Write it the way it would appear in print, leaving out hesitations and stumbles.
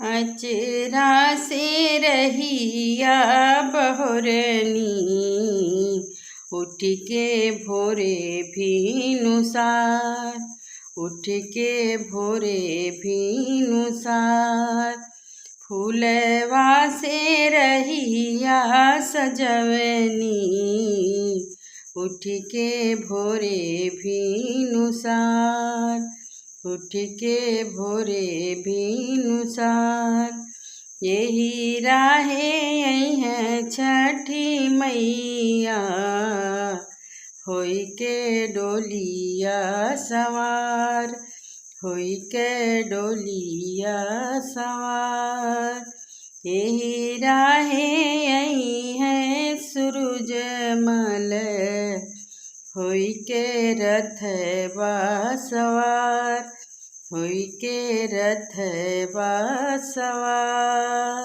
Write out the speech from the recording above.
अचरा से रहिया बहोरनी, उठ के भोरे भिनुसार, उठ के भोरे भिनुसार। फूलवा से रहिया सजवनी, उठ के भोरे भिनुसार, उठ के भोरे भिनुसार। यही राहे है छठी मैया, होई के डोलिया सवार, होई के डोलिया सवार। यही राहे है सूरजमल, होई के रथवा सवार, होई के रथवा सवार।